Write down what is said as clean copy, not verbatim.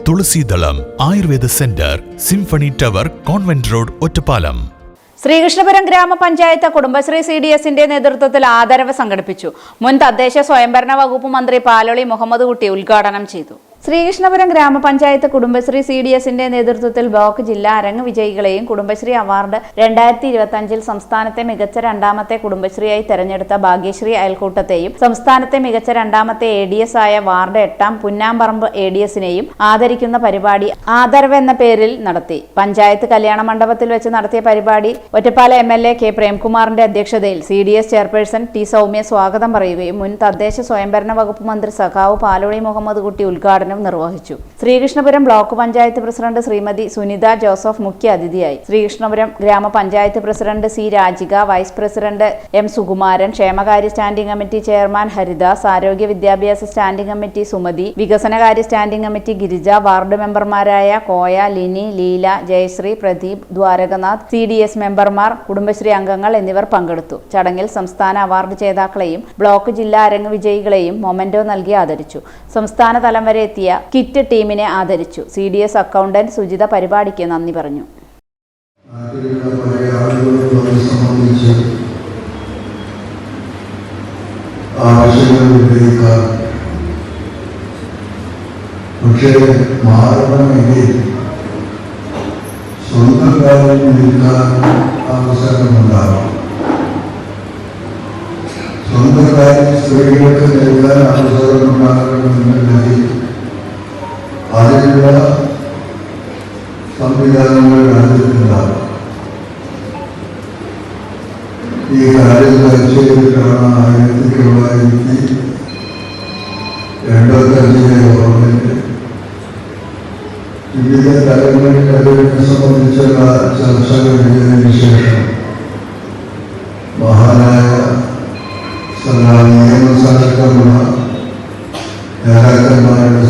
തുളസീദളം Ayurveda Centre, Symphony Tower, Convent Road, Ottapalam. Sreekrishnapuram Gramapanchayat Kudumbashree CDSന്റെ നേതൃത്വത്തിൽ ആദരവ് സംഘടിപ്പിച്ചു. മുൻ തദ്ദേശ സ്വയംഭരണ വകുപ്പ് മന്ത്രി പാലോളി മുഹമ്മദ് കുട്ടി ഉദ്ഘാടനം ചെയ്തു. ശ്രീകൃഷ്ണപുരം ഗ്രാമപഞ്ചായത്ത് കുടുംബശ്രീ CDSന്റെ നേതൃത്വത്തിൽ ബ്ലോക്ക് ജില്ലാ അരങ്ങ് വിജയികളെയും കുടുംബശ്രീ അവാർഡ് 2025 സംസ്ഥാനത്തെ മികച്ച രണ്ടാമത്തെ കുടുംബശ്രീയായി തെരഞ്ഞെടുത്ത ഭാഗ്യശ്രീ അയൽക്കൂട്ടത്തെയും സംസ്ഥാനത്തെ മികച്ച രണ്ടാമത്തെ ADS ആയ വാർഡ് 8 പുന്നാമ്പറമ്പ് ADSനെയും ആദരിക്കുന്ന പരിപാടി ആദരവ് എന്ന പേരിൽ നടത്തി. പഞ്ചായത്ത് കല്യാണ മണ്ഡപത്തിൽ വെച്ച് നടത്തിയ പരിപാടി ഒറ്റപ്പാലം MLA K പ്രേംകുമാറിന്റെ അധ്യക്ഷതയിൽ CDS ചെയർപേഴ്സൺ T സൗമ്യ സ്വാഗതം പറയുകയും മുൻ തദ്ദേശ സ്വയംഭരണ വകുപ്പ് മന്ത്രി സഖാവ് പാലോളി മുഹമ്മദ് കുട്ടി ഉദ്ഘാടനം നിർവഹിച്ചു. ശ്രീകൃഷ്ണപുരം ബ്ലോക്ക് പഞ്ചായത്ത് പ്രസിഡന്റ് ശ്രീമതി സുനിത ജോസഫ് മുഖ്യ അതിഥിയായി. ശ്രീകൃഷ്ണപുരം ഗ്രാമപഞ്ചായത്ത് president C Rajika, vice president M Sukumaran, ക്ഷേമകാര്യ സ്റ്റാൻഡിംഗ് കമ്മിറ്റി ചെയർമാൻ ഹരിദാസ്, ആരോഗ്യ വിദ്യാഭ്യാസ സ്റ്റാൻഡിംഗ് കമ്മിറ്റി സുമതി, വികസനകാര്യ സ്റ്റാൻഡിംഗ് കമ്മിറ്റി ഗിരിജ, വാർഡ് മെമ്പർമാരായ കോയ, ലിനി, ലീല, ജയശ്രീ, പ്രദീപ്, ദ്വാരകനാഥ്, CDS മെമ്പർമാർ, കുടുംബശ്രീ അംഗങ്ങൾ എന്നിവർ പങ്കെടുത്തു. ചടങ്ങിൽ സംസ്ഥാന അവാർഡ് ജേതാക്കളെയും ബ്ലോക്ക് ജില്ലാ അരങ്ങ് വിജയികളെയും മൊമെന്റോ നൽകി ആദരിച്ചു. സംസ്ഥാന തലം വരെ എത്തിയ കിറ്റ് ടീമിനെ ആദരിച്ചു. CDS അക്കൗണ്ടന്റ് സുജിത പരിപാടിക്ക് നന്ദി പറഞ്ഞു. പക്ഷേ മാറണമെങ്കിൽ സ്വന്തം കാര്യം നിൽക്കാൻ അവസരമുണ്ടാകും. സ്വന്തം കാര്യം സ്ത്രീകൾക്ക് നൽകാൻ അവസരമുണ്ടാകണമെന്നുണ്ടെങ്കിൽ അതിനുള്ള സംവിധാനങ്ങൾ രാജ്യത്തുണ്ടാകും. ഈ കാര്യം പരിശീലിച്ചിട്ടാണ് 1985 ഗവൺമെന്റ് വിവിധ തലങ്ങളിൽ അതിനെ സംബന്ധിച്ചുള്ള ചർച്ചകൾ കഴിഞ്ഞതിന് ശേഷം മഹാനായ നിയമസഭയുള്ള നേതാക്കന്മാരുടെ